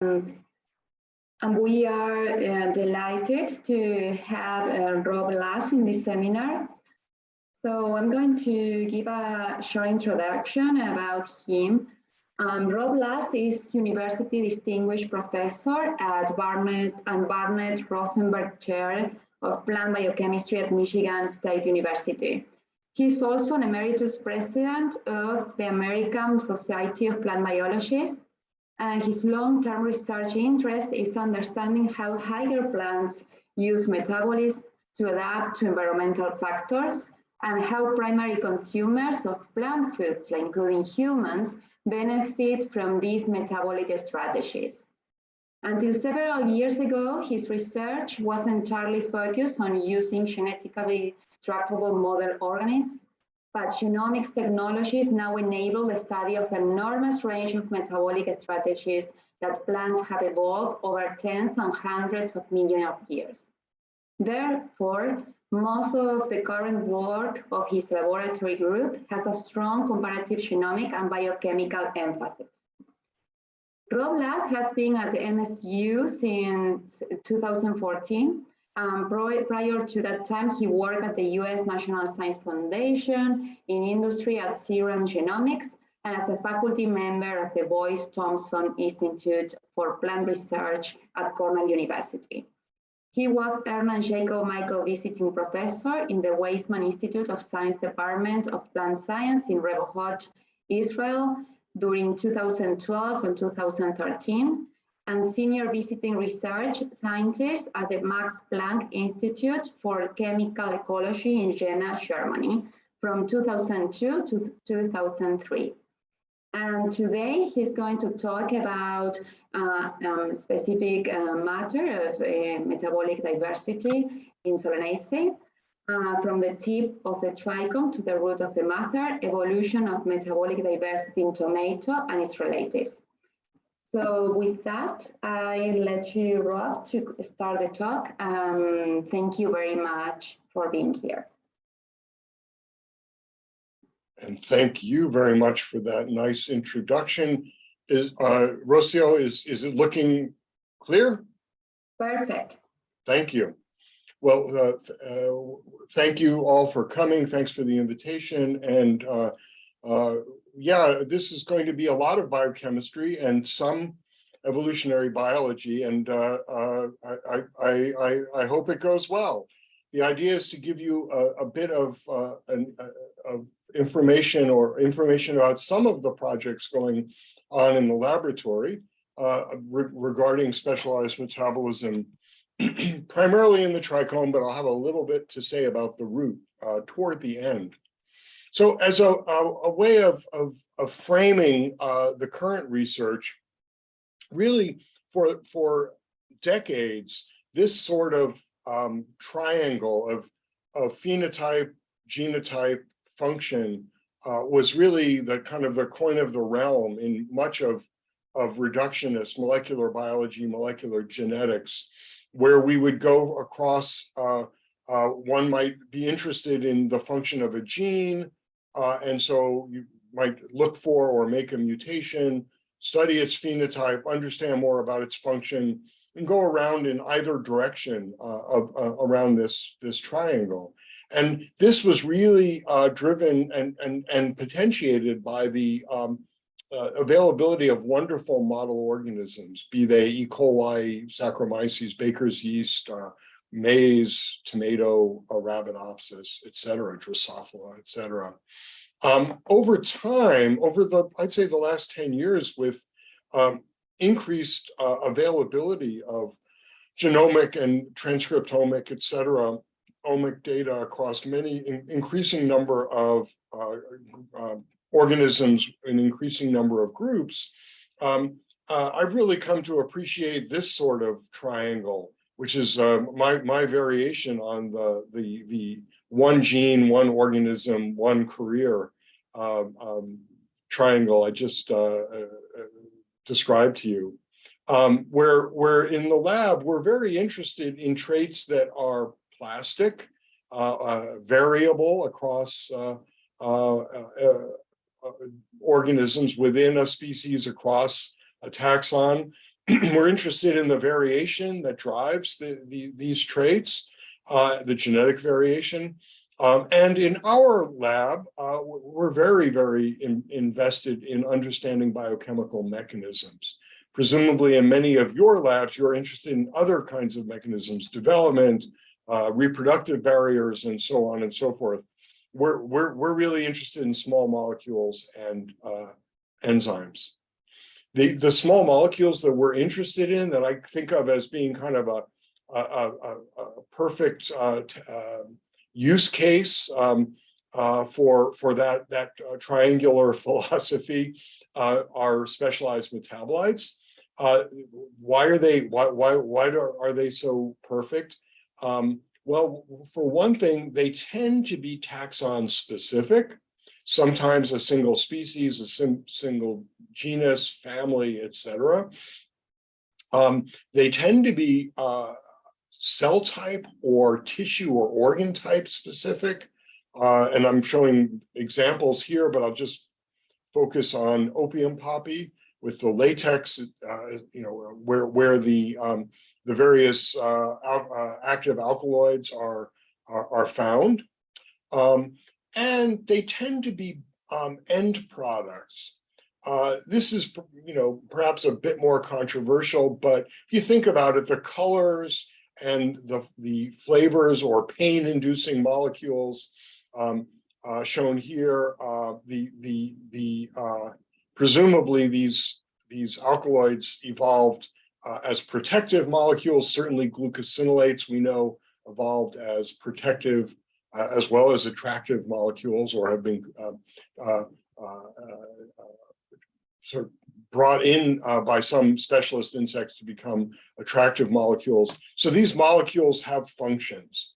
And we are delighted to have Rob Lass in this seminar. So I'm going to give a short introduction about him. Rob Lass is University Distinguished Professor at Barnett and Barnett Rosenberg Chair of Plant Biochemistry at Michigan State University. He's also an emeritus president of the American Society of Plant Biologists, and his long-term research interest is understanding how higher plants use metabolism to adapt to environmental factors and how primary consumers of plant foods, including humans, benefit from these metabolic strategies. Until several years ago, his research was entirely focused on using genetically tractable model organisms, but genomics technologies now enable the study of an enormous range of metabolic strategies that plants have evolved over tens and hundreds of millions of years. Therefore, most of the current work of his laboratory group has a strong comparative genomic and biochemical emphasis. Rob Lass has been at the MSU since 2014. Prior to that time, he worked at the US National Science Foundation, in industry at Serum Genomics, and as a faculty member of the Boyce Thompson Institute for Plant Research at Cornell University. He was Ernest Jacob Michael Visiting Professor in the Weizmann Institute of Science Department of Plant Science in Rehovot, Israel during 2012 and 2013, and Senior Visiting Research Scientist at the Max Planck Institute for Chemical Ecology in Jena, Germany from 2002 to 2003. And today he's going to talk about specific matter of metabolic diversity in Solanaceae, from the tip of the trichome to the root of the matter, evolution of metabolic diversity in tomato and its relatives. So with that, I let you, Rob, to start the talk. Thank you very much for being here. And thank you very much for that nice introduction. Rocio, is it looking clear? Perfect. Thank you. Well, thank you all for coming. Thanks for the invitation. And yeah, this is going to be a lot of biochemistry and some evolutionary biology, and I hope it goes well. The idea is to give you a bit of information about some of the projects going on in the laboratory regarding specialized metabolism, primarily in the trichome, but I'll have a little bit to say about the root toward the end. So as a way of framing the current research, really for decades, this sort of triangle of phenotype, genotype, function was really the kind of the coin of the realm in much of reductionist molecular biology, molecular genetics, where we would go across, one might be interested in the function of a gene, and so you might look for or make a mutation, study its phenotype, understand more about its function, and go around in either direction around this triangle. And this was really driven and potentiated by the availability of wonderful model organisms, be they E. coli, Saccharomyces, baker's yeast, maize, tomato, Arabidopsis, et cetera, Drosophila, et cetera. Over time, I'd say the last 10 years, with increased availability of genomic and transcriptomic, et cetera, omic data across many increasing number of organisms, an increasing number of groups, I've really come to appreciate this sort of triangle, which is my variation on the one gene, one organism, one career triangle I just described to you. Where in the lab, we're very interested in traits that are plastic, variable across organisms within a species, across a taxon, we're interested in the variation that drives these traits, the genetic variation. And in our lab, we're very, very invested in understanding biochemical mechanisms. Presumably in many of your labs, you're interested in other kinds of mechanisms, development, reproductive barriers, and so on and so forth. We're really interested in small molecules and enzymes. The small molecules that we're interested in, that I think of as being kind of a perfect use case for that triangular philosophy, are specialized metabolites. Why are they so perfect? Well, for one thing, they tend to be taxon specific. Sometimes a single species, a single genus, family, etc. They tend to be cell type or tissue or organ type specific. And I'm showing examples here, but I'll just focus on opium poppy with the latex, where the various active alkaloids are found. And they tend to be end products. This is, perhaps a bit more controversial, but if you think about it, the colors and the flavors or pain-inducing molecules shown here, presumably these alkaloids evolved as protective molecules. Certainly glucosinolates, we know, evolved as protective as well as attractive molecules, or have been sort of brought in by some specialist insects to become attractive molecules. So these molecules have functions.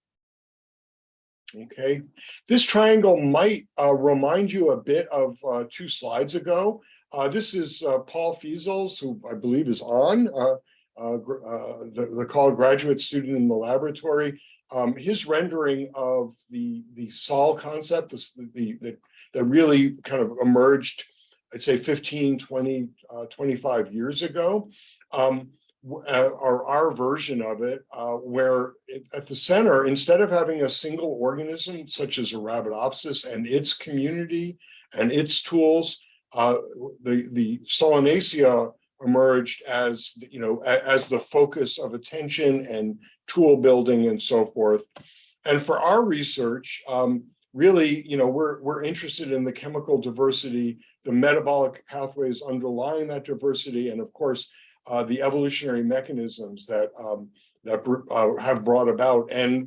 Okay, this triangle might remind you a bit of 2 slides ago. This is Paul Fiesels, who I believe is on the call, graduate student in the laboratory. His rendering of the sol concept, that really kind of emerged, I'd say 15, 20, 25 years ago, or our version of it, where at the center, instead of having a single organism such as Arabidopsis and its community and its tools, the Solanaceae emerged as the focus of attention and tool building and so forth. And for our research, really, we're interested in the chemical diversity, the metabolic pathways underlying that diversity, and of course, the evolutionary mechanisms that have brought about, and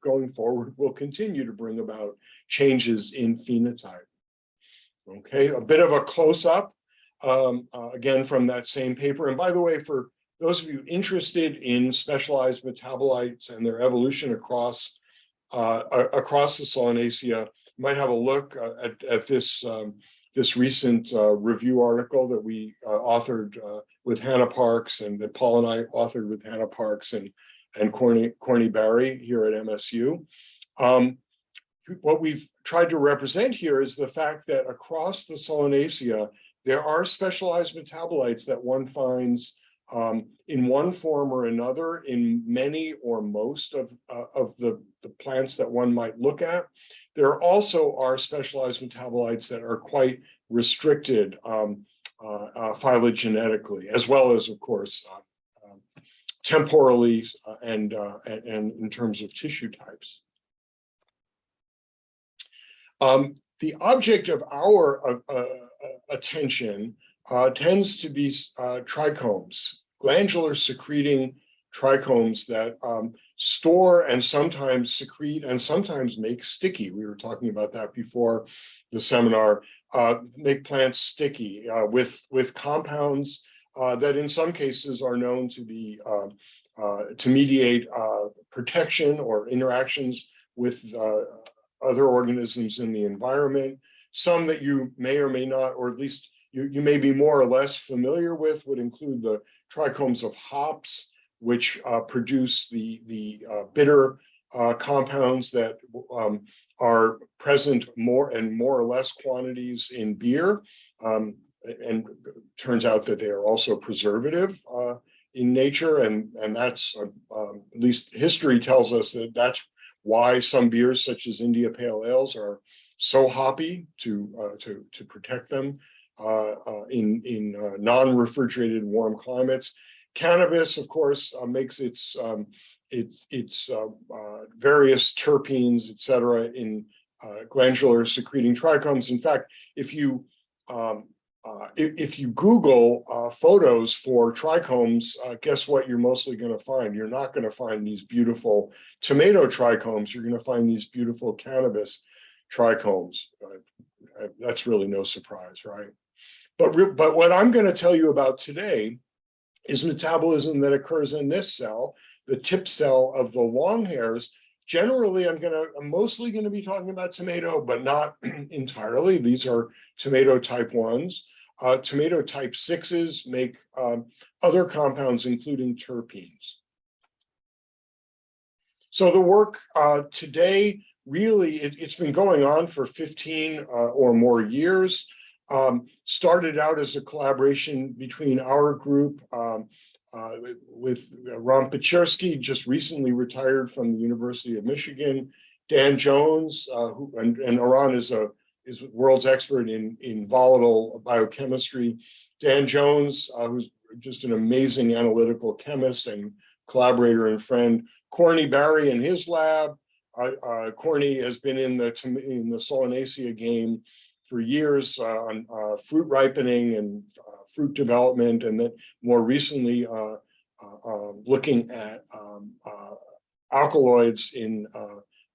going forward will continue to bring about changes in phenotype. Okay, a bit of a close-up, again from that same paper. And by the way, for those of you interested in specialized metabolites and their evolution across the Solanaceae, you might have a look at this recent review article that we authored with Hannah Parks, and that Paul and I authored with Hannah Parks and Corny Barry here at MSU. What we've tried to represent here is the fact that across the Solanaceae, there are specialized metabolites that one finds in one form or another in many or most of the plants that one might look at. There also are specialized metabolites that are quite restricted phylogenetically, as well as, of course, temporally and in terms of tissue types. The object of our attention tends to be trichomes, glandular secreting trichomes that store and sometimes secrete and sometimes make sticky. We were talking about that before the seminar. Make plants sticky with compounds that in some cases are known to be to mediate protection or interactions with other organisms in the environment. Some that you may or may not, or at least you may be more or less familiar with, would include the trichomes of hops, which produce the bitter compounds that are present more and more or less quantities in beer. and turns out that they are also preservative in nature, and that's at least history tells us that that's why some beers, such as India Pale Ales, are so hoppy to protect them in non-refrigerated warm climates. Cannabis, of course, makes its various terpenes, et cetera, in glandular secreting trichomes. In fact, if you Google photos for trichomes, guess what you're mostly going to find? You're not going to find these beautiful tomato trichomes. You're going to find these beautiful cannabis trichomes. That's really no surprise, right? But what I'm going to tell you about today is metabolism that occurs in this cell, the tip cell of the long hairs. Generally, I'm mostly going to be talking about tomato, but not entirely. These are tomato type 1s. Tomato type 6s make other compounds, including terpenes. So the work today, really, it's been going on for 15 or more years. Started out as a collaboration between our group with Ron Pechersky, just recently retired from the University of Michigan, Dan Jones, and Ron is world's expert in volatile biochemistry. Dan Jones, who's just an amazing analytical chemist and collaborator and friend. Corny Barry in his lab. Corny has been in the Solanaceae game for years on fruit ripening and fruit development, and then more recently looking at alkaloids in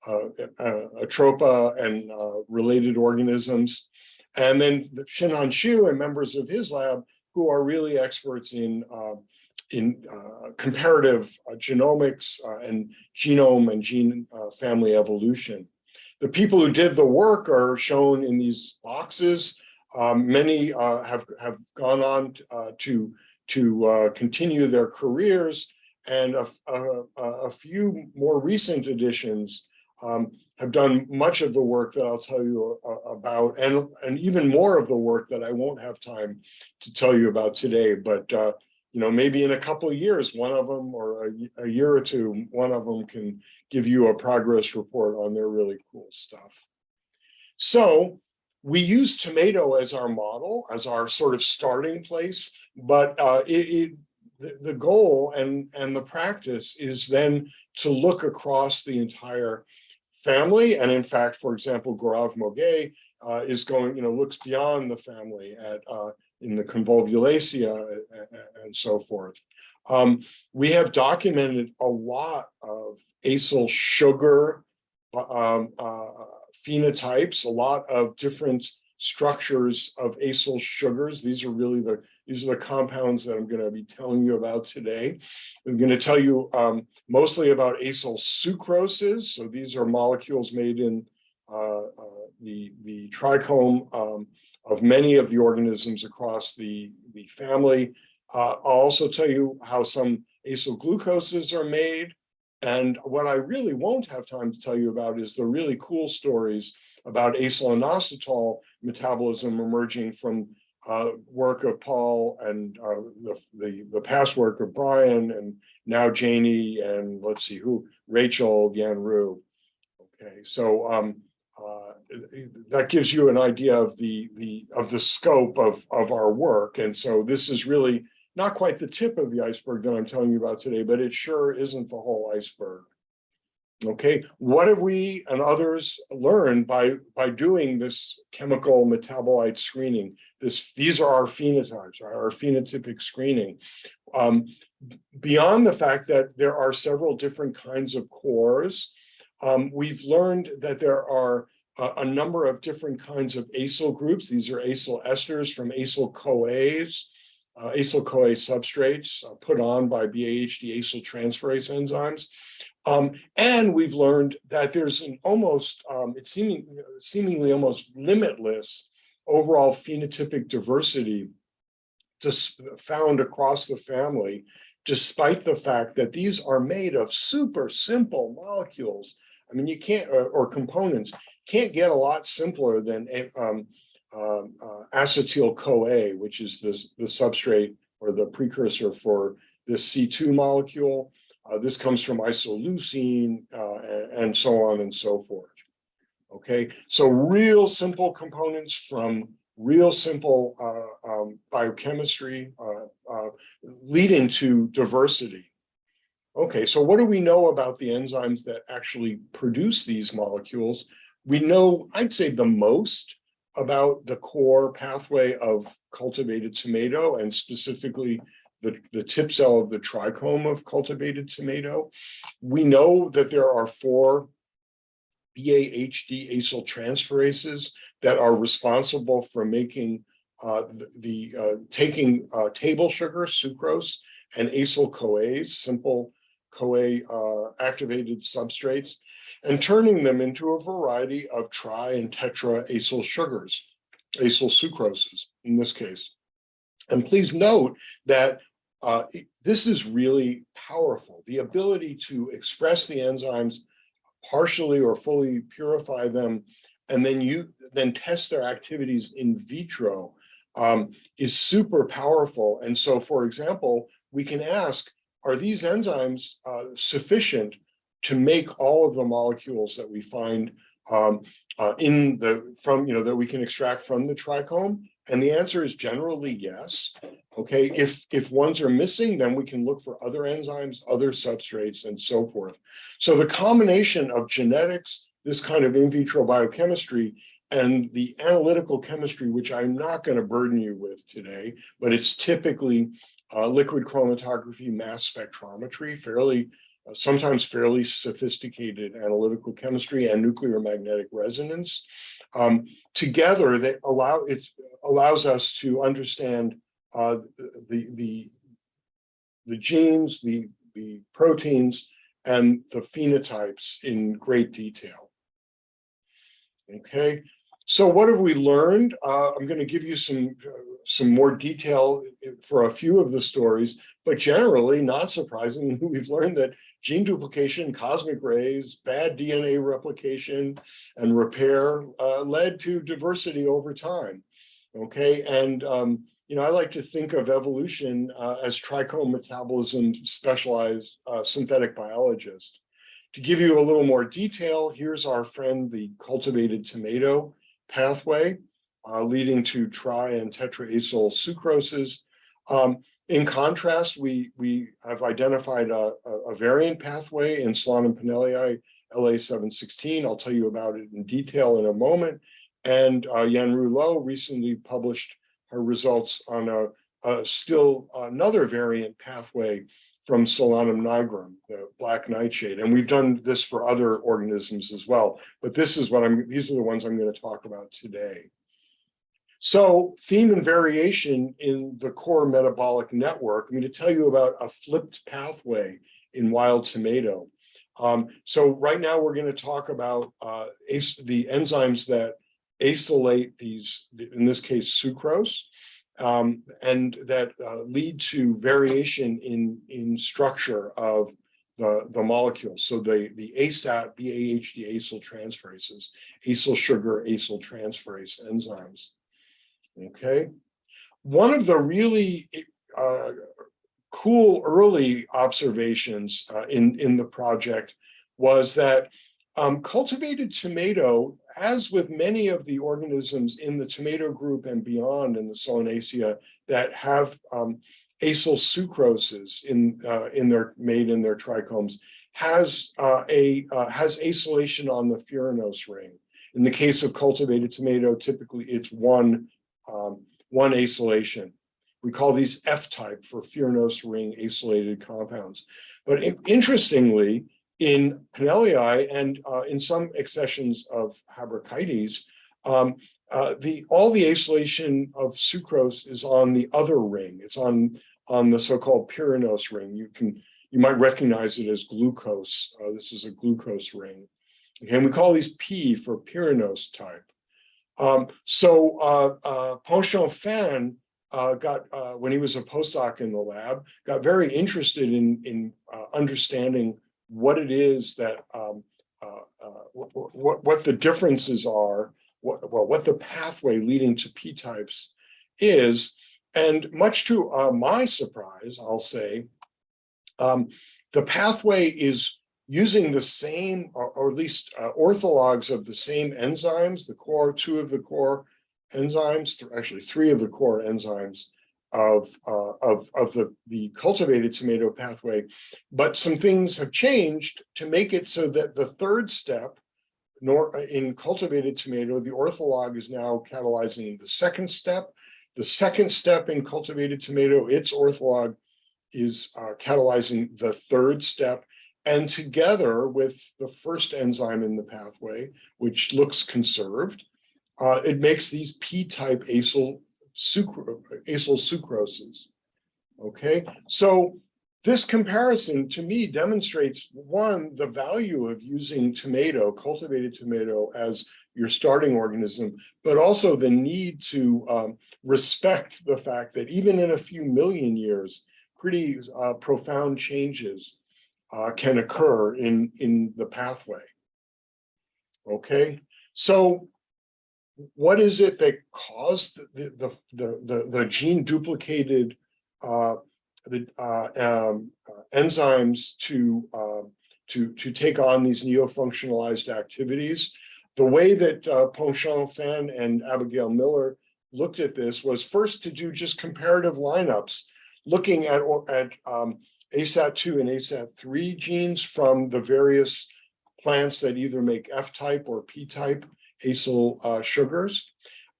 atropa and related organisms. And then Shinhan Xu and members of his lab who are really experts in comparative genomics and genome and gene family evolution. The people who did the work are shown in these boxes. Many have gone on to continue their careers, and a few more recent additions have done much of the work that I'll tell you about, and even more of the work that I won't have time to tell you about today. But maybe in a couple of years, one of them, or a year or two, one of them can give you a progress report on their really cool stuff. So we use tomato as our model, as our sort of starting place, but the goal and the practice is then to look across the entire family. And in fact, for example, Gaurav Moge is looks beyond the family in the Convolvulaceae and so forth. We have documented a lot of acylsugar phenotypes, a lot of different structures of acylsugars. These are the compounds that I'm going to be telling you about today. I'm going to tell you mostly about acylsucroses. So these are molecules made in the trichome of many of the organisms across the family. I'll also tell you how some acylglucoses are made. And what I really won't have time to tell you about is the really cool stories about acyl metabolism emerging from work of Paul and the past work of Brian, and now Janie, and let's see Rachel Yanru. Okay, so that gives you an idea of the scope of our work. And so this is really not quite the tip of the iceberg that I'm telling you about today, but it sure isn't the whole iceberg. Okay, what have we and others learned by doing this chemical metabolite screening? These are our phenotypes, our phenotypic screening. Beyond the fact that there are several different kinds of cores, we've learned that there are a number of different kinds of acyl groups. These are acylesters from acyl-CoAs, acyl-CoA substrates put on by BAHD acyltransferase enzymes. And we've learned that there's an almost, seemingly almost limitless overall phenotypic diversity just found across the family, despite the fact that these are made of super simple molecules. I mean, you can't, or components, can't get a lot simpler than acetyl-CoA, which is the substrate or the precursor for this C2 molecule. This comes from isoleucine and so on and so forth. Okay, so real simple components from real simple biochemistry leading to diversity. Okay, so what do we know about the enzymes that actually produce these molecules? We know, I'd say, the most about the core pathway of cultivated tomato, and specifically the tip cell of the trichome of cultivated tomato. We know that there are 4 BAHD acyltransferases that are responsible for making taking table sugar, sucrose, and acyl-CoAs, simple CoA activated substrates, and turning them into a variety of tri and tetra acylsugars, acylsucroses in this case. And please note that this is really powerful. The ability to express the enzymes, partially or fully purify them, and then test their activities in vitro is super powerful. And so, for example, we can ask, are these enzymes sufficient to make all of the molecules that we find that we can extract from the trichome? And the answer is generally yes. Okay, if ones are missing, then we can look for other enzymes, other substrates, and so forth. So the combination of genetics, this kind of in vitro biochemistry, and the analytical chemistry, which I'm not going to burden you with today, but it's typically liquid chromatography, mass spectrometry, sometimes fairly sophisticated analytical chemistry, and nuclear magnetic resonance. Together, they allows us to understand the genes, the proteins, and the phenotypes in great detail. Okay, so what have we learned? I'm going to give you some more detail for a few of the stories, but generally, not surprisingly, we've learned that gene duplication, cosmic rays, bad DNA replication, and repair led to diversity over time. Okay, and I like to think of evolution as trichome metabolism specialized synthetic biologist. To give you a little more detail, here's our friend, the cultivated tomato pathway, leading to tri and tetraacyl sucroses. In contrast, we have identified a variant pathway in Solanaceae pinelii, LA716. I'll tell you about it in detail in a moment. And Yanru Lo recently published her results on still another variant pathway from Solanum nigrum, the black nightshade. And we've done this for other organisms as well. But these are the ones I'm going to talk about today. So theme and variation in the core metabolic network. I'm going to tell you about a flipped pathway in wild tomato. So right now we're going to talk about the enzymes that acylate these, in this case, sucrose, and that lead to variation in structure of the molecules. So the ASAT, BAHD acyltransferases, acylsugar, acyltransferase enzymes. Okay, one of the really cool early observations in the project was that cultivated tomato, as with many of the organisms in the tomato group and beyond in the Solanaceae that have acylsucroses made in their trichomes, has acylation on the furanose ring. In the case of cultivated tomato, typically it's one acylation. We call these F-type for furanose ring acylated compounds. But interestingly, in pinelii and in some accessions of Habrocchites, all the acylation of sucrose is on the other ring. It's on the so-called pyranose ring. You might recognize it as glucose. This is a glucose ring. Okay, and we call these P for pyranose type. Penchant-Fan when he was a postdoc in the lab, got very interested in understanding what it is that, what the differences are what the pathway leading to P types is. And much to my surprise, I'll say, the pathway is using the same, or at least orthologs of the same enzymes, two of the core enzymes, actually three of the core enzymes of the cultivated tomato pathway. But some things have changed to make it so that the third step in cultivated tomato, the ortholog is now catalyzing the second step. The second step in cultivated tomato, its ortholog is catalyzing the third step. And together with the first enzyme in the pathway, which looks conserved, it makes these P-type acylsucroses. Okay, so this comparison to me demonstrates, one, the value of using cultivated tomato as your starting organism, but also the need to respect the fact that even in a few million years, pretty profound changes can occur in the pathway. Okay, so what is it that caused the gene duplicated enzymes to take on these neofunctionalized activities? The way that Ponchon Fan and Abigail Miller looked at this was first to do just comparative lineups, looking at ASAT2 and ASAT3 genes from the various plants that either make F-type or P-type acyl sugars,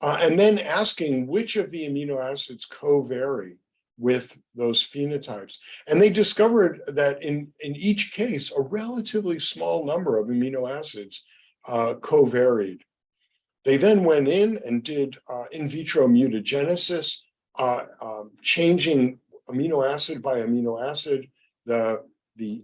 and then asking which of the amino acids co-vary with those phenotypes. And they discovered that in each case, a relatively small number of amino acids co-varied. They then went in and did in vitro mutagenesis, changing amino acid by amino acid, the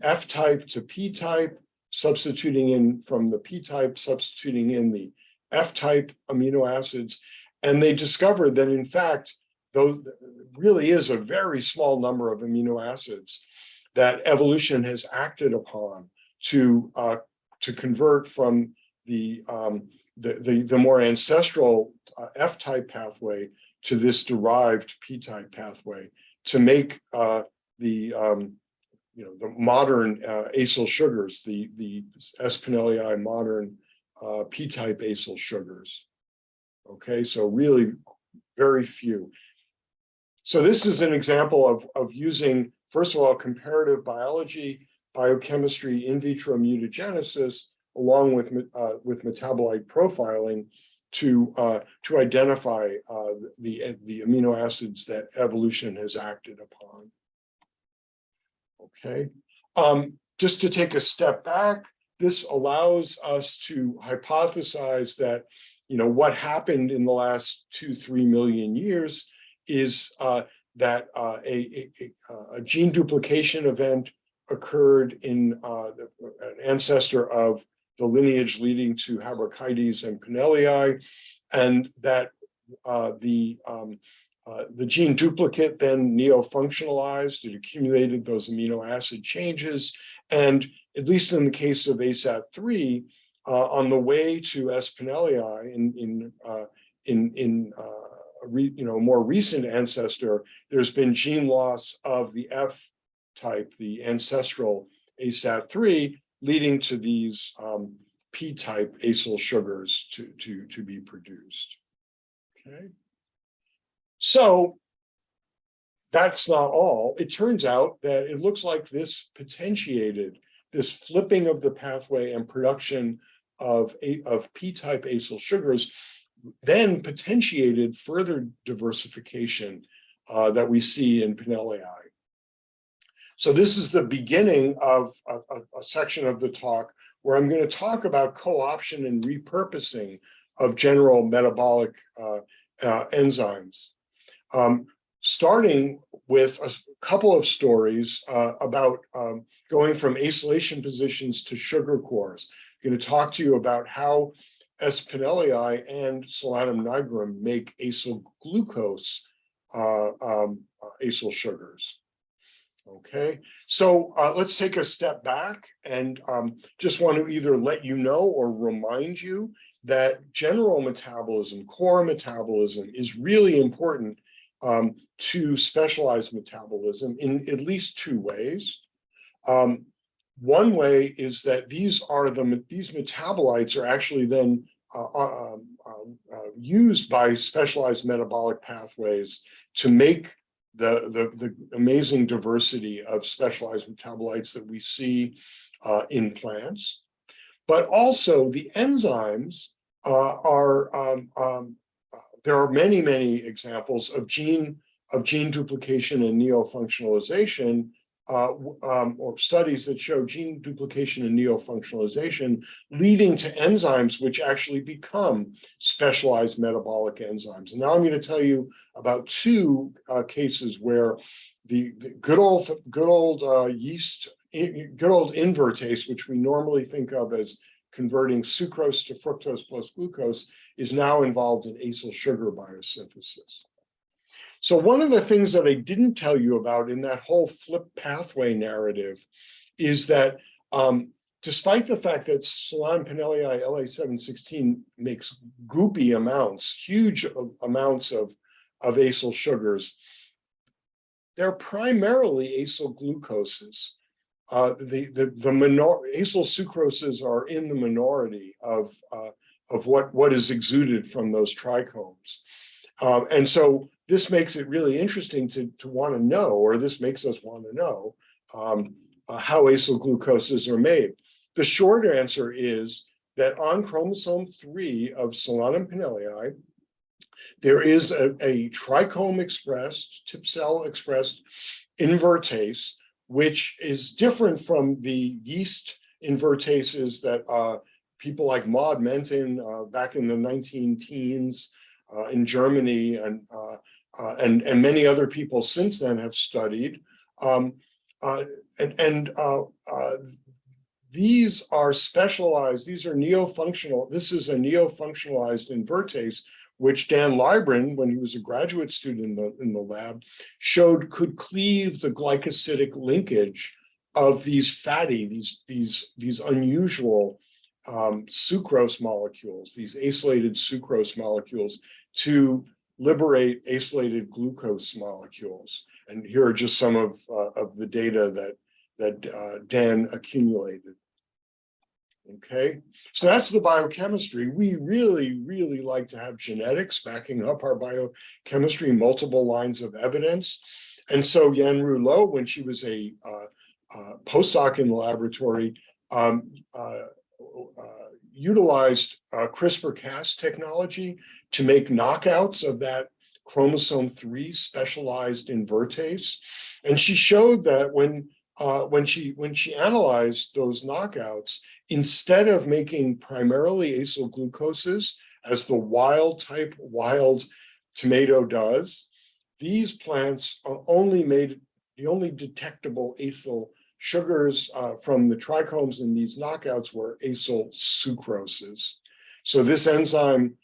F-type to P-type, substituting in from the P-type, substituting in the F-type amino acids. And they discovered that, in fact, those really is a very small number of amino acids that evolution has acted upon to convert from the more ancestral F-type pathway to this derived P-type pathway to make the modern acyl sugars, the Spinellii modern P-type acyl sugars. Okay, so really very few. So this is an example of using, first of all, comparative biology, biochemistry, in vitro mutagenesis, along with metabolite profiling to identify the amino acids that evolution has acted upon. Okay, just to take a step back, this allows us to hypothesize that, what happened in the last 2-3 million years is that a gene duplication event occurred in an ancestor of the lineage leading to Habrocchides and Pinelli, and that the gene duplicate then neofunctionalized. It accumulated those amino acid changes, and at least in the case of ASAT3, on the way to Spinellii in a more recent ancestor, there's been gene loss of the F-type, the ancestral ASAT3, leading to these P-type acyl sugars to be produced. Okay, so that's not all. It turns out that it looks like this potentiated, this flipping of the pathway and production of P-type acyl sugars, then potentiated further diversification that we see in Pinelli. So this is the beginning of a section of the talk where I'm going to talk about co-option and repurposing of general metabolic enzymes, starting with a couple of stories about going from acylation positions to sugar cores. I'm going to talk to you about how S. Pinelli and Solanum nigrum make acyl glucose acyl sugars. Okay, so let's take a step back and just want to either let you know or remind you that general metabolism, core metabolism, is really important to specialized metabolism in at least two ways. One way is that these metabolites are actually then used by specialized metabolic pathways to make the amazing diversity of specialized metabolites that we see in plants. But also the enzymes there are many, many examples of gene duplication and neofunctionalization, or studies that show gene duplication and neofunctionalization leading to enzymes which actually become specialized metabolic enzymes. And now I'm going to tell you about two cases where the good old invertase, which we normally think of as converting sucrose to fructose plus glucose, is now involved in acyl sugar biosynthesis. So one of the things that I didn't tell you about in that whole flip pathway narrative is that despite the fact that Solanaceae pinelli LA716 makes goopy amounts, huge amounts of acyl sugars, they're primarily acyl glucoses. Acyl sucroses are in the minority of what is exuded from those trichomes. And so this makes it really interesting to want to know, or this makes us want to know how acyl glucoses are made. The short answer is that on chromosome 3 of Solanaceae pinelli, there is a trichome expressed, tip cell expressed invertase, which is different from the yeast invertases that people like Maud Menton back in the 19-teens in Germany and many other people since then have studied. These are specialized, these are neofunctional. This is a neofunctionalized invertase, which Dan Libren, when he was a graduate student in the lab, showed could cleave the glycosidic linkage of these fatty, these unusual sucrose molecules, these acylated sucrose molecules, to liberate acylated glucose molecules. And here are just some of the data that Dan accumulated. Okay, so that's the biochemistry. We really, really like to have genetics backing up our biochemistry, multiple lines of evidence. And so Yan Rouleau, when she was a postdoc in the laboratory, utilized CRISPR-Cas technology to make knockouts of that chromosome 3 specialized invertase. And she showed that when she analyzed those knockouts, instead of making primarily acyl glucoses, as the wild tomato does, these plants only made the only detectable acyl sugars from the trichomes in these knockouts were acyl sucroses. So this enzyme,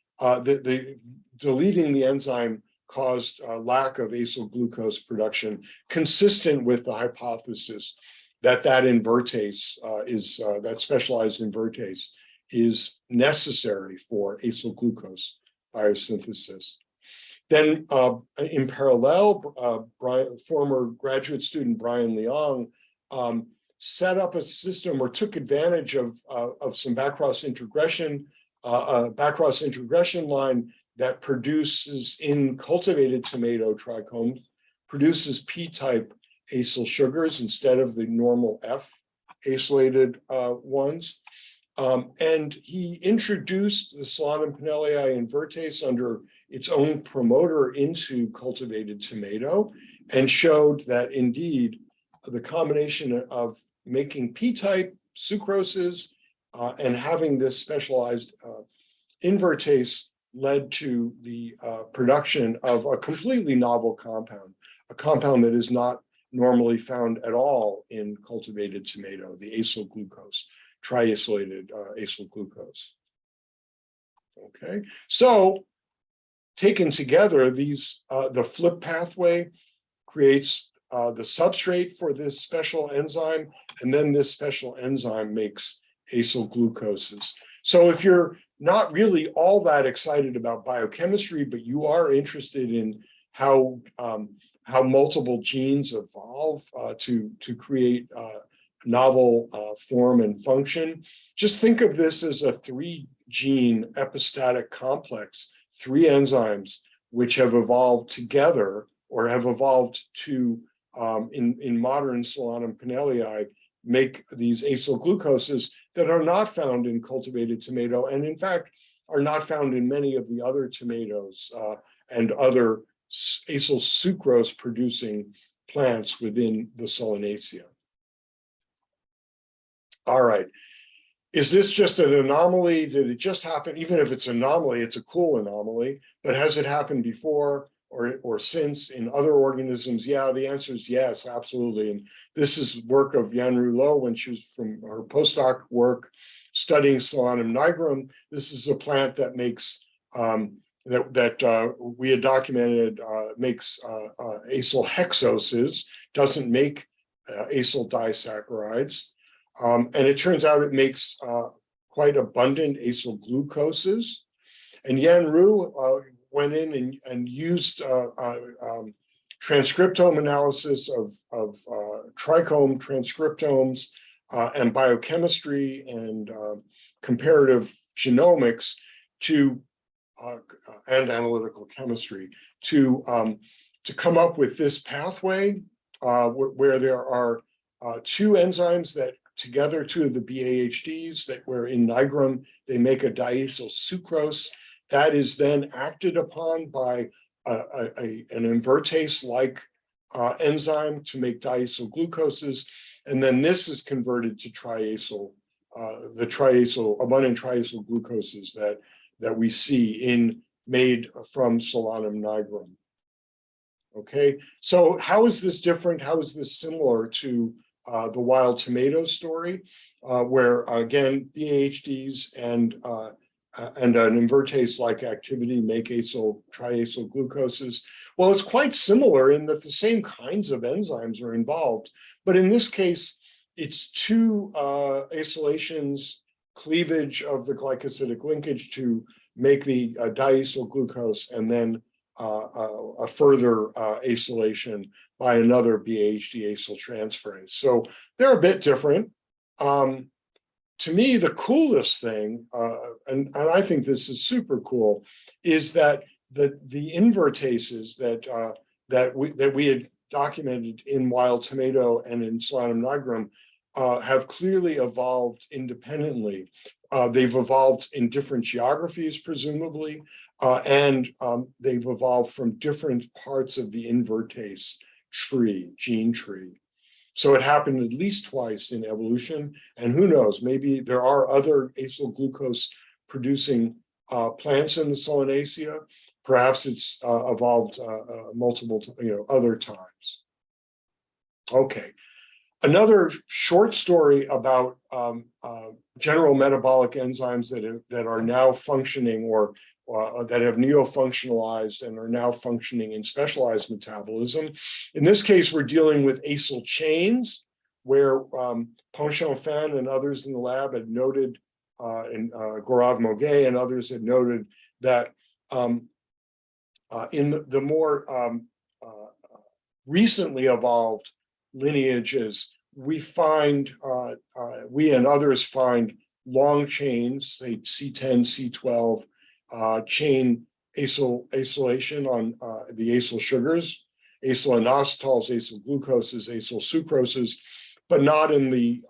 deleting the enzyme caused a lack of acyl glucose production, consistent with the hypothesis that invertase that specialized invertase is necessary for acyl glucose biosynthesis. Then in parallel, former graduate student Brian Leong set up a system or took advantage of some backcross integration, backcross integration line that produces in cultivated tomato trichomes, produces P-type acyl sugars instead of the normal F acylated ones. And he introduced the Solanaceae pinelli invertase under its own promoter into cultivated tomato and showed that indeed the combination of making P-type sucroses and having this specialized invertase led to the production of a completely novel compound, a compound that is not normally found at all in cultivated tomato, the acyl glucose, triacylated acyl glucose. Okay, so taken together, these the flip pathway creates the substrate for this special enzyme, and then this special enzyme makes acyl glucoses. So if you're not really all that excited about biochemistry, but you are interested in how multiple genes evolve to create novel form and function. Just think of this as a 3-gene epistatic complex, 3 enzymes which have evolved together or have evolved to, in modern Solanum pinelii, make these acyl glucoses that are not found in cultivated tomato, and in fact are not found in many of the other tomatoes and other acyl sucrose producing plants within the Solanaceae. All right, is this just an anomaly? Did it just happen? Even if it's an anomaly, it's a cool anomaly, but has it happened before or since in other organisms? Yeah, the answer is yes, absolutely. And this is work of Yanru Lo when she was from her postdoc work studying Solanum nigrum. This is a plant that makes we had documented makes acyl hexoses, doesn't make acyl disaccharides, and it turns out it makes quite abundant acyl glucoses. And Yanru went in and used transcriptome analysis of trichome transcriptomes and biochemistry and comparative genomics to and analytical chemistry to come up with this pathway where there are 2 enzymes that together, 2 of the BAHDs that were in nigrum, they make a diacyl sucrose that is then acted upon by an invertase-like enzyme to make diacyl glucoses, and then this is converted to triacyl, abundant triacyl glucoses that we see made from Solanum nigrum. Okay, so how is this different? How is this similar to the wild tomato story, where again BAHDs and an invertase-like activity make triacyl glucoses? Well, it's quite similar in that the same kinds of enzymes are involved, but in this case, it's 2 acylations, cleavage of the glycosidic linkage to make the diacyl glucose, and then a further acylation by another BAHD acyltransferase. So they're a bit different. To me, the coolest thing, and I think this is super cool, is that the invertases that we had documented in wild tomato and in Solanum nigrum have clearly evolved independently. They've evolved in different geographies, presumably, and they've evolved from different parts of the invertase tree, gene tree. So it happened at least twice in evolution, and who knows, maybe there are other acyl glucose producing plants in the Solanaceae. Perhaps it's evolved multiple, other times. Okay. Another short story about general metabolic enzymes that are now functioning or that have neofunctionalized and are now functioning in specialized metabolism. In this case, we're dealing with acyl chains, where Ponchon-Fan and others in the lab had noted, and Gaurav Moge and others had noted that in the more recently evolved lineages, we and others find long chains, say C10, C12, chain acylation on the acyl sugars, acyl inositols, acyl glucoses, acyl sucroses, but not in the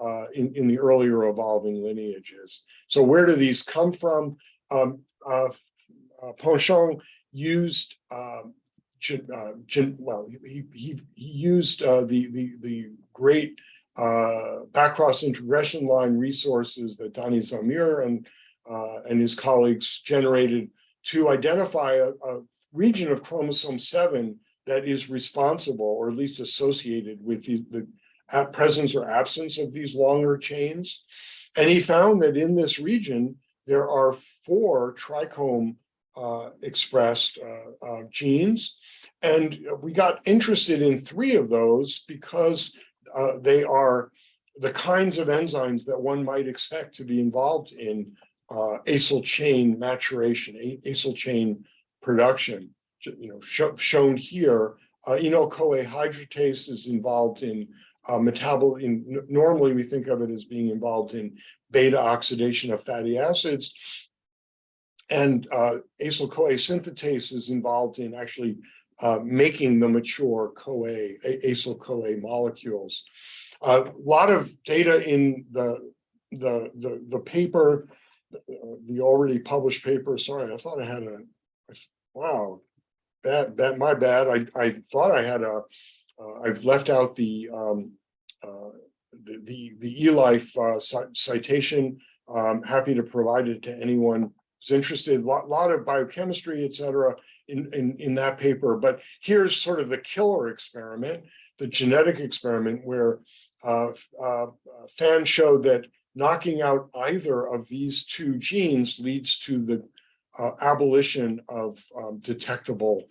earlier evolving lineages. So where do these come from? Ponchon used he used the great backcross integration line resources that Dani Zamir and his colleagues generated to identify a region of chromosome 7 that is responsible, or at least associated with the presence or absence of these longer chains. And he found that in this region, there are 4 trichome expressed genes. And we got interested in 3 of those because they are the kinds of enzymes that one might expect to be involved in acyl chain maturation, acyl chain production. Shown here, enyl-CoA hydratase is involved in normally we think of it as being involved in beta oxidation of fatty acids, and acyl-CoA synthetase is involved in actually making the mature acyl-CoA molecules. A lot of data in the paper, the already published paper. Sorry, I thought I had wow, my bad. I thought I had I've left out the eLife citation. Happy to provide it to anyone who's interested. A lot of biochemistry, et cetera, in that paper. But here's sort of the killer experiment, the genetic experiment, where Fan showed that knocking out either of these two genes leads to the abolition of detectable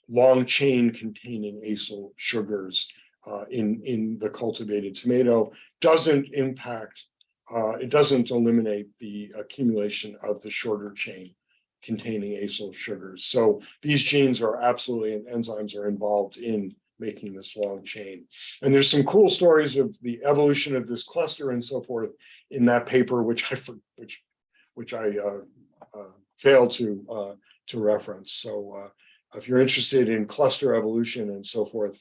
long chain containing acyl sugars in the cultivated tomato. Doesn't impact, it doesn't eliminate the accumulation of the shorter chain containing acyl sugars. So these genes are absolutely, and enzymes are involved in making this long chain. And there's some cool stories of the evolution of this cluster and so forth in that paper, which I failed to reference. So if you're interested in cluster evolution and so forth,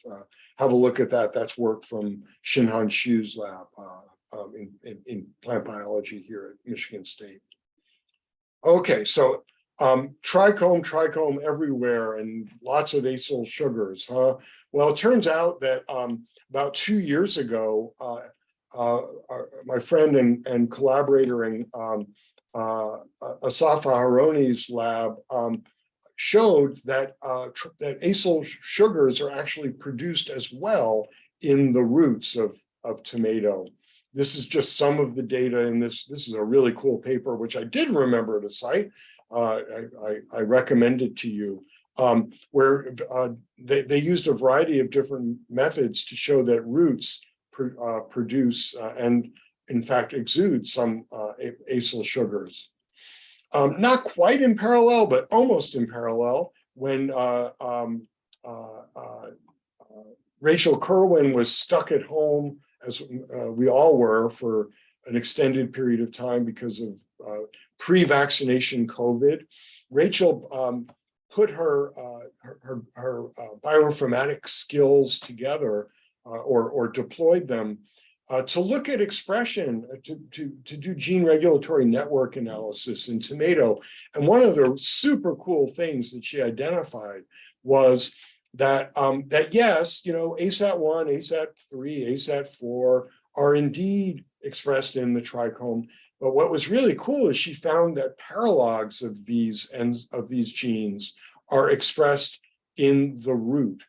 have a look at that. That's work from Shinhan Xu's lab in plant biology here at Michigan State. Okay, so trichome everywhere and lots of acyl sugars, huh? Well, it turns out that about 2 years ago, my friend and collaborator in Asafa Haroni's lab showed that that acyl sugars are actually produced as well in the roots of tomato. This is just some of the data in this. This is a really cool paper, which I did remember to cite. I recommend it to you, where they used a variety of different methods to show that roots produce and in fact exude some acyl sugars. Not quite in parallel, but almost in parallel, when Rachel Kerwin was stuck at home, as we all were, for an extended period of time because of pre-vaccination COVID. Rachel put her bioinformatics skills together or deployed them to look at expression, to do gene regulatory network analysis in tomato. And one of the super cool things that she identified was that yes, ASAT1, ASAT3, ASAT4 are indeed expressed in the trichome. But what was really cool is she found that paralogs of these genes are expressed in the root,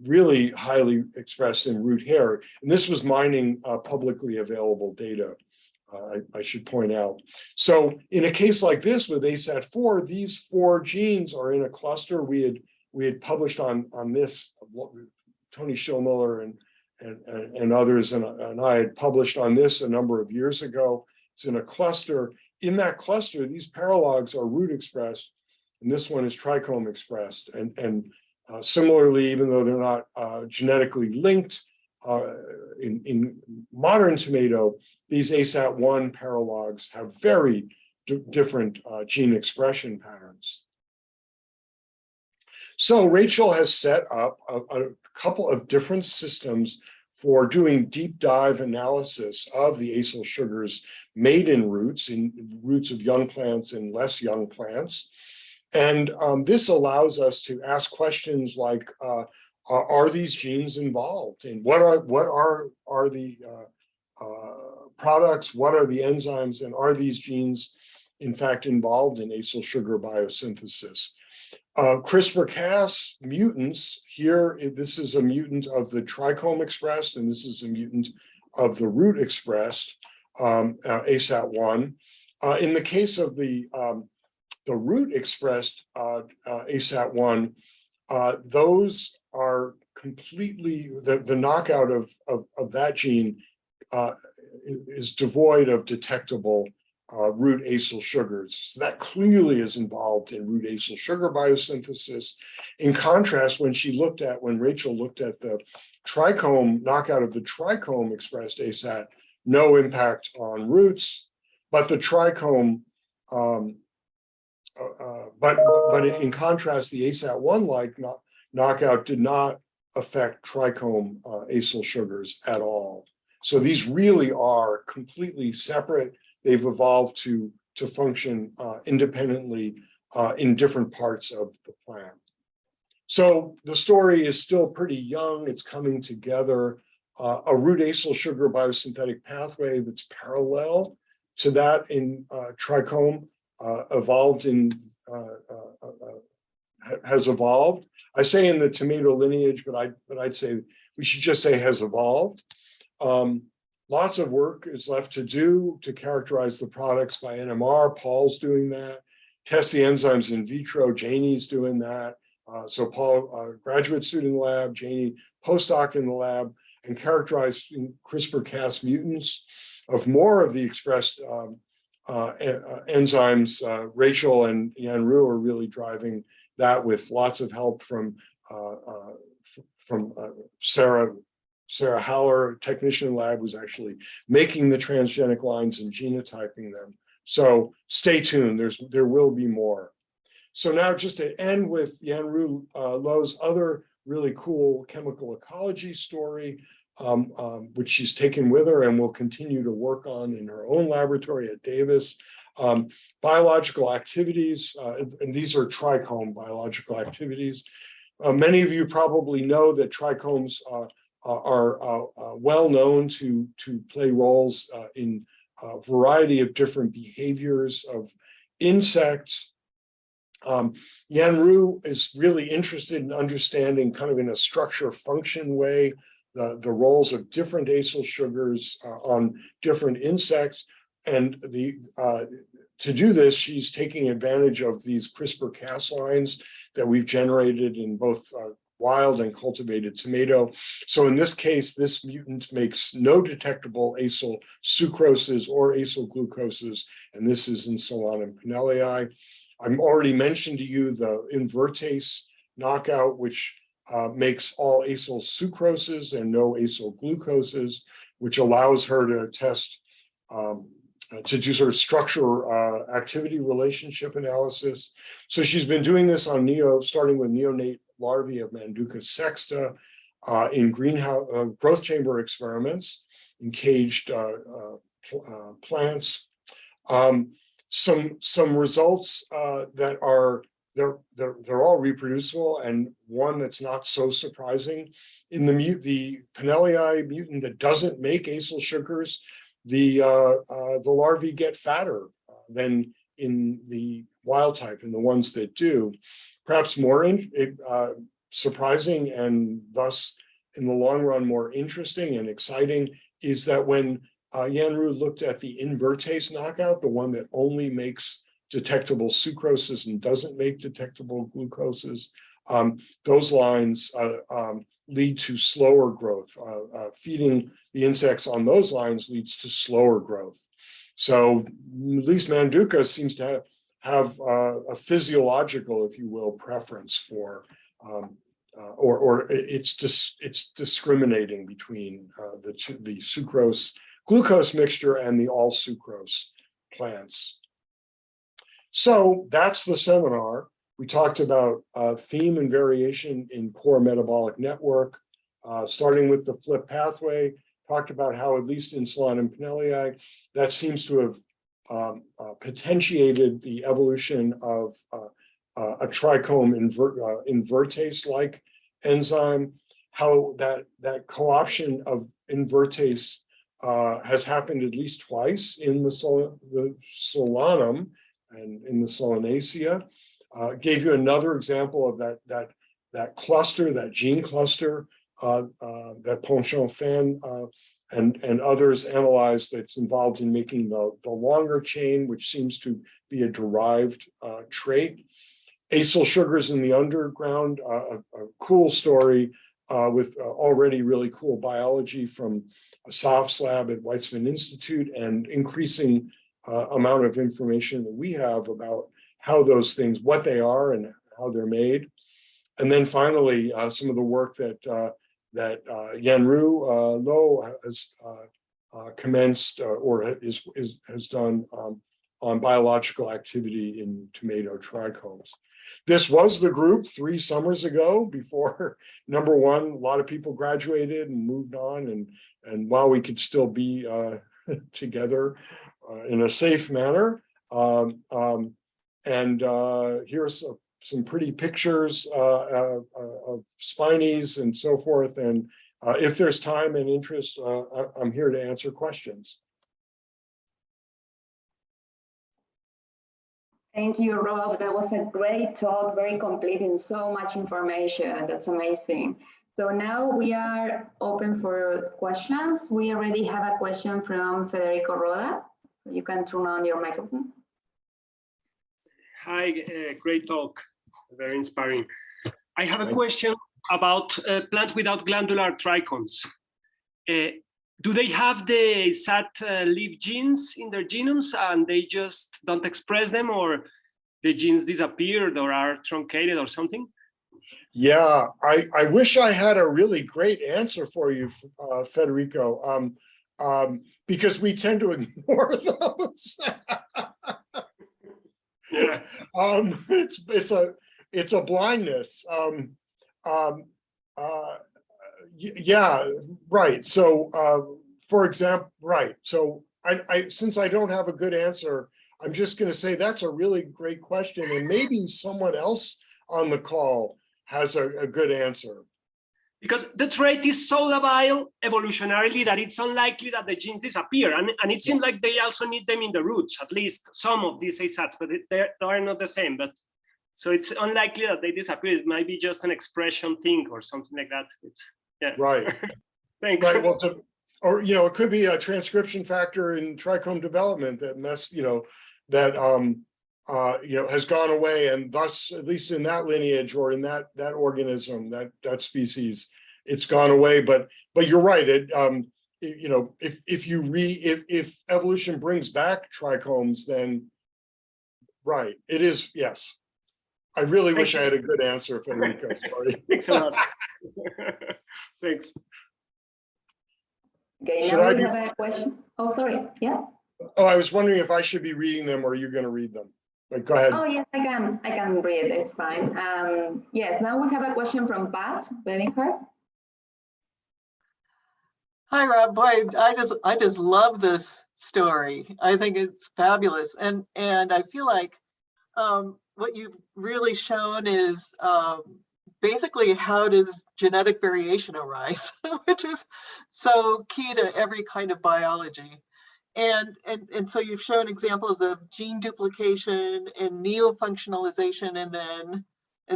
really highly expressed in root hair. And this was mining publicly available data, I should point out. So in a case like this with ASAT4, these 4 genes are in a cluster. We had published on this, Tony Schillmiller and others, and I had published on this a number of years ago. It's in a cluster. In that cluster, these paralogs are root expressed, and this one is trichome expressed. And similarly, even though they're not genetically linked in modern tomato, these ASAT1 paralogs have very different gene expression patterns. So Rachel has set up a couple of different systems for doing deep dive analysis of the acyl sugars made in roots of young plants and less young plants. And this allows us to ask questions like, are these genes involved? And what are the products? What are the enzymes? And are these genes, in fact, involved in acyl sugar biosynthesis? CRISPR-Cas mutants, here, this is a mutant of the trichome expressed, and this is a mutant of the root expressed, ASAT1. In the case of the root expressed ASAT1, those are completely, the knockout of that gene is devoid of detectable root acyl sugars. So that clearly is involved in root acyl sugar biosynthesis. In contrast, when Rachel looked at the trichome, knockout of the trichome expressed ASAT, no impact on roots, but the trichome, but in contrast, the ASAT1-like knockout did not affect trichome acyl sugars at all. So these really are completely separate. They've evolved to function independently in different parts of the plant. So the story is still pretty young. It's coming together. A root acyl sugar biosynthetic pathway that's parallel to that in trichome has evolved. I say in the tomato lineage, but I'd say we should just say has evolved. Lots of work is left to do to characterize the products by NMR. Paul's doing that. Test the enzymes in vitro. Janie's doing that. So Paul, graduate student in the lab, Janie, postdoc in the lab, and characterizing CRISPR-Cas mutants of more of the expressed enzymes. Rachel and Yan Ru are really driving that with lots of help from Sarah Haller, technician in the lab, who's actually making the transgenic lines and genotyping them. So stay tuned, there will be more. So now just to end with Yan-Ru Lo's other really cool chemical ecology story, which she's taken with her and will continue to work on in her own laboratory at Davis. Biological activities, and these are trichome biological activities. Many of you probably know that trichomes are well known to play roles in a variety of different behaviors of insects. Yan-Ru is really interested in understanding, kind of in a structure function way, the roles of different acyl sugars on different insects. And to do this, she's taking advantage of these CRISPR-Cas lines that we've generated in both wild and cultivated tomato. So in this case, this mutant makes no detectable acyl sucroses or acyl glucoses, and this is in Solanaceae pinelli. I've already mentioned to you the invertase knockout, which makes all acyl sucroses and no acyl glucoses, which allows her to test, to do sort of structure activity relationship analysis. So she's been doing this on starting with neonate larvae of Manduca sexta in greenhouse growth chamber experiments in caged plants. Some results that are they're all reproducible, and one that's not so surprising in the pinelli mutant that doesn't make acyl sugars, the larvae get fatter than in the wild type, and the ones that do. Perhaps more surprising, and thus in the long run more interesting and exciting, is that when Yan-Ru looked at the invertase knockout, the one that only makes detectable sucroses and doesn't make detectable glucoses, those lines lead to slower growth. Feeding the insects on those lines leads to slower growth. So at least Manduca seems to have a physiological, if you will, preference for, or it's discriminating between the sucrose glucose mixture and the all sucrose plants. So that's the seminar. We talked about theme and variation in core metabolic network, starting with the flip pathway, talked about how, at least in Solanaceae pinelli, that seems to have potentiated the evolution of a trichome invertase-like enzyme, how that co-option of invertase has happened at least twice in the solanum and in the Solanaceae. Gave you another example of that cluster, that gene cluster that Ponchon Fan and others analyzed, that's involved in making the longer chain, which seems to be a derived trait. Acyl sugars in the underground, a cool story with already really cool biology from Asaf's lab at Weizmann Institute, and increasing amount of information that we have about how those things, what they are and how they're made. And then finally, some of the work that Yanru Lo has commenced or has done on biological activity in tomato trichomes. This was the group 3 summers ago before, number one, a lot of people graduated and moved on. And while we could still be together in a safe manner. Here's some pretty pictures of spinies and so forth. And if there's time and interest, I'm here to answer questions. Thank you, Rob. That was a great talk, very complete and so much information. That's amazing. So now we are open for questions. We already have a question from Federico Roda. You can turn on your microphone. Hi, great talk, very inspiring. I have a question about plants without glandular trichomes. Do they have the SAT leaf genes in their genomes and they just don't express them, or the genes disappeared or are truncated or something? Yeah, I wish I had a really great answer for you, Federico, because we tend to ignore those. Yeah. It's a blindness. Yeah, right. So, for example, right. So since I don't have a good answer, I'm just going to say that's a really great question, and maybe someone else on the call has a good answer. Because the trait is so labile evolutionarily that it's unlikely that the genes disappear. And it seems like they also need them in the roots, at least some of these ASATs, but they are not the same. But so it's unlikely that they disappear. It might be just an expression thing or something like that. Yeah. Right. Thanks. Right. Well, or it could be a transcription factor in trichome development that has gone away, and thus, at least in that lineage or in that organism, that species, it's gone away. But you're right. If evolution brings back trichomes, then right, it is, yes. I really wish I had a good answer, Federico. Sorry. Thanks a lot. Thanks. Okay, now we have a question. Oh, sorry. Yeah. Oh, I was wondering if I should be reading them or you're going to read them. But go ahead. Oh, yes, I can read. It's fine. Yes, now we have a question from Pat Bedingford. Hi, Rob. Boy, I just love this story. I think it's fabulous, and I feel like what you've really shown is basically how does genetic variation arise, which is so key to every kind of biology. And so you've shown examples of gene duplication and neofunctionalization and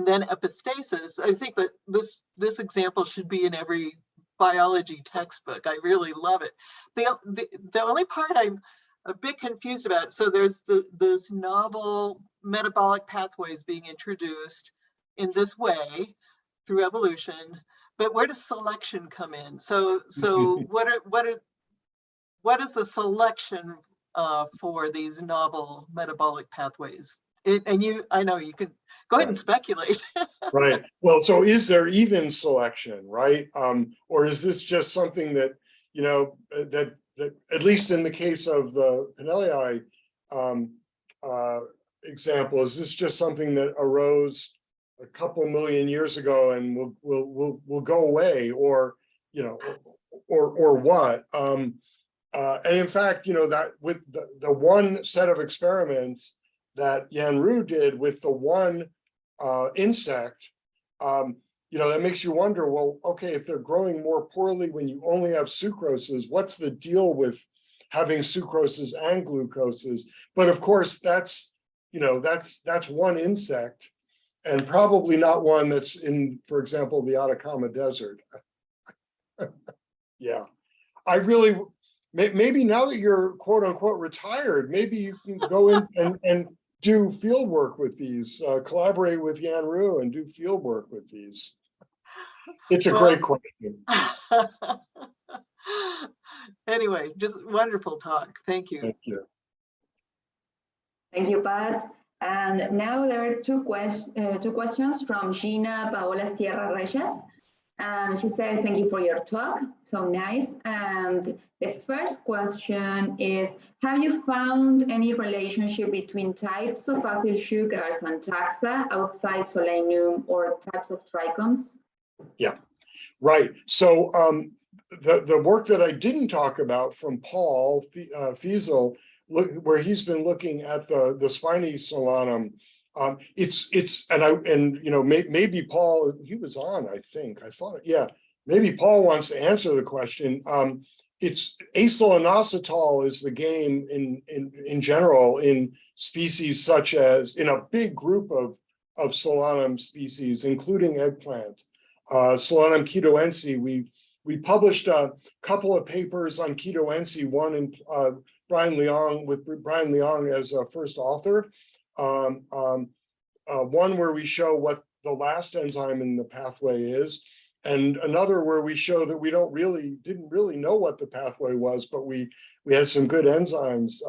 then epistasis. I think that this example should be in every biology textbook. I really love it. The only part I'm a bit confused about, so there's those novel metabolic pathways being introduced in this way through evolution, but where does selection come in? So what is the selection for these novel metabolic pathways? I know you can go ahead and speculate. Right. Well, so is there even selection, right? Or is this just something that, that at least in the case of the Pinelli example, is this just something that arose a couple million years ago and will go away, or or what? And in fact, that with the one set of experiments that Yanru did with the one insect, that makes you wonder, well, okay, if they're growing more poorly when you only have sucroses, what's the deal with having sucroses and glucoses? But of course, that's one insect, and probably not one that's in, for example, the Atacama Desert. Yeah, I really, maybe now that you're quote unquote retired, maybe you can go in and do field work with these, collaborate with Yanru and do field work with these. It's a great question. Anyway, just wonderful talk. Thank you. Thank you. Thank you, Pat. And now there are two questions from Gina Paola Sierra Reyes. And she said, thank you for your talk, so nice. And the first question is, have you found any relationship between types of acylsugars and taxa outside Solanum or types of trichomes? Yeah, right. So the work that I didn't talk about from Paul Fiesel, where he's been looking at the spiny solanum, maybe Paul, he was on, I think, I thought, yeah, maybe Paul wants to answer the question. It's acyl inositol is the game in general in species such as, in a big group of solanum species, including eggplant. Solanum ketoense, we published a couple of papers on ketoense, one in Brian Leong as a first author. One where we show what the last enzyme in the pathway is, and another where we show that we didn't really know what the pathway was, but we had some good enzymes.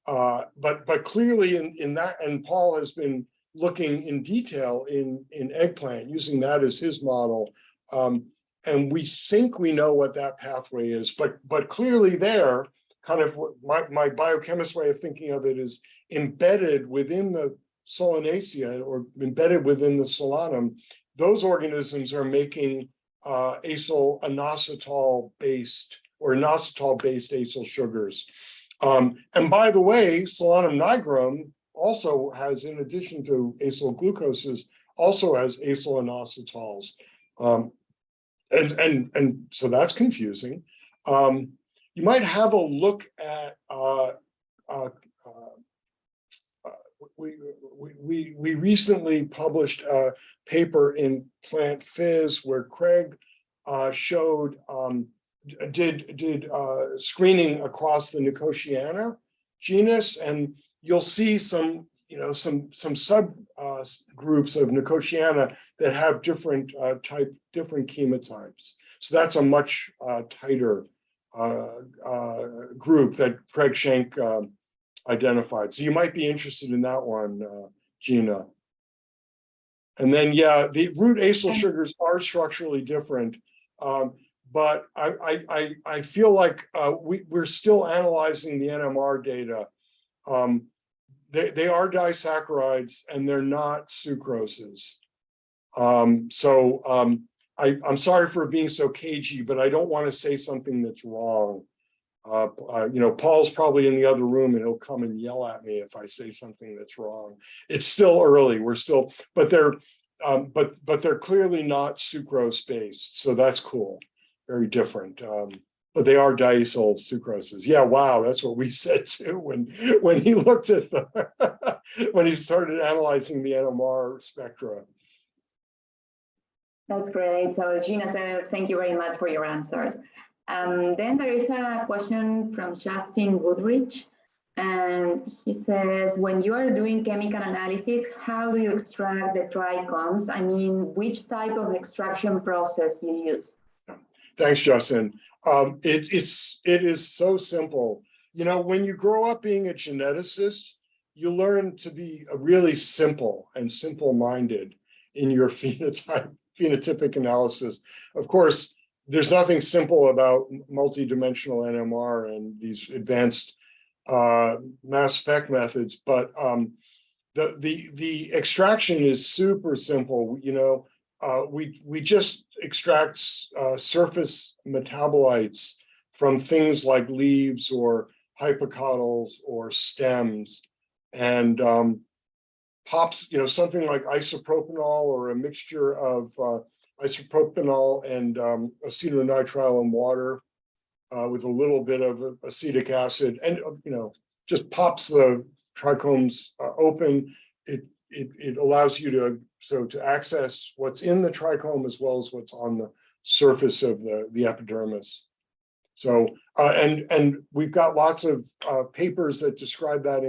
But clearly in that, and Paul has been looking in detail in eggplant, using that as his model. And we think we know what that pathway is, but clearly there, kind of my biochemist way of thinking of it is embedded within the Solanaceae or embedded within the solanum. Those organisms are making acyl inositol based or inositol based acyl sugars. And by the way, Solanum nigrum also has, in addition to acyl glucoses, also has acyl inositols. And so that's confusing. You might have a look at we recently published a paper in Plant Phys where Craig showed did screening across the Nicotiana genus, and you'll see some sub groups of Nicotiana that have different chemotypes. So that's a much tighter group that Craig Schenk identified. So you might be interested in that one, Gina. And then, yeah, the root acyl sugars are structurally different, but I feel like we're still analyzing the NMR data. They are disaccharides and they're not sucroses. I'm sorry for being so cagey, but I don't want to say something that's wrong. Paul's probably in the other room and he'll come and yell at me if I say something that's wrong. It's still early. We're still, but they're clearly not sucrose based. So that's cool. Very different. But they are diacyl sucroses. Yeah, wow, that's what we said too when he looked at when he started analyzing the NMR spectra. That's great. So Gina said, thank you very much for your answers. Then there is a question from Justin Goodrich, and he says, when you are doing chemical analysis, how do you extract the trichomes? I mean, which type of extraction process you use? Thanks, Justin. It is so simple. When you grow up being a geneticist, you learn to be really simple and simple-minded in your phenotypic analysis. Of course, there's nothing simple about multidimensional NMR and these advanced mass spec methods, but the extraction is super simple. We just extract surface metabolites from things like leaves or hypocotyls or stems, and pops, something like isopropanol or a mixture of isopropanol and acetonitrile and water with a little bit of acetic acid, and just pops the trichomes open. It allows you to access what's in the trichome as well as what's on the surface of the epidermis. So and we've got lots of papers that describe that,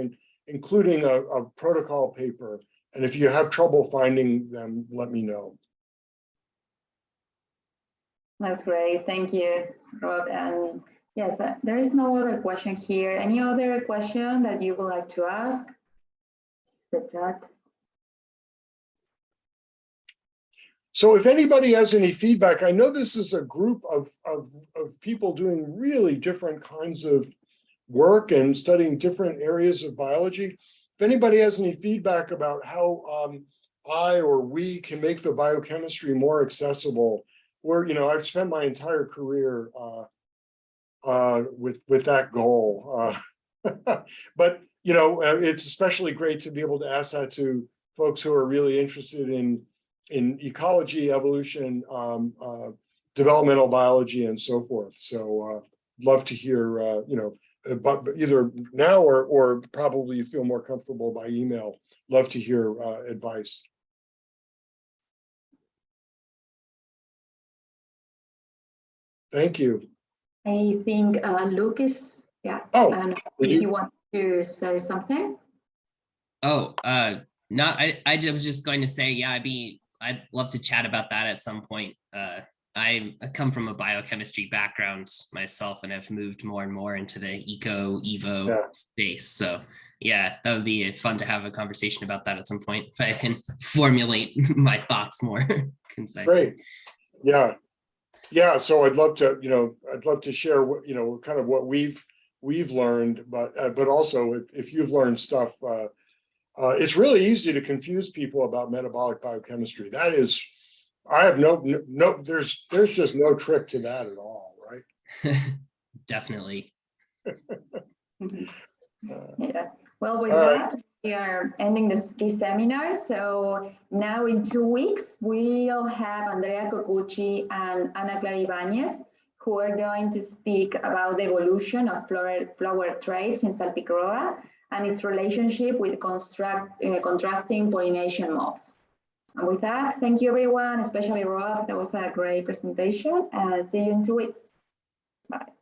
including a protocol paper. And if you have trouble finding them, let me know. That's great. Thank you, Rob. And yes, there is no other question here. Any other question that you would like to ask? the chat. So if anybody has any feedback, I know this is a group of people doing really different kinds of work and studying different areas of biology. If anybody has any feedback about how I or we can make the biochemistry more accessible, where, you know, I've spent my entire career with that goal. But, you know, it's especially great to be able to ask that to folks who are really interested in ecology, evolution, developmental biology, and so forth. So love to hear, you know, but either now or probably you feel more comfortable by email. Love to hear advice. If Lucas, yeah. Oh, if you want to say something. Oh, not. I was just going to say, yeah, I'd love to chat about that at some point. I come from a biochemistry background myself and have moved more and more into the evo space. So yeah, that would be fun to have a conversation about that at some point if I can formulate my thoughts more concisely. Great. Yeah. Yeah. So I'd love to, you know, I'd love to share what, you know, kind of what we've learned, but also if you've learned stuff, it's really easy to confuse people about metabolic biochemistry. That is, I have there's just no trick to that at all, right? Definitely. Yeah. Well, with that, we are ending this seminar. So now in 2 weeks, we'll have Andrea Cocucci and Ana Clara Ibanez, who are going to speak about the evolution of flower traits in Salpicroa and its relationship with contrasting pollination modes. And with that, thank you everyone, especially Rob. That was a great presentation, and see you in 2 weeks. Bye.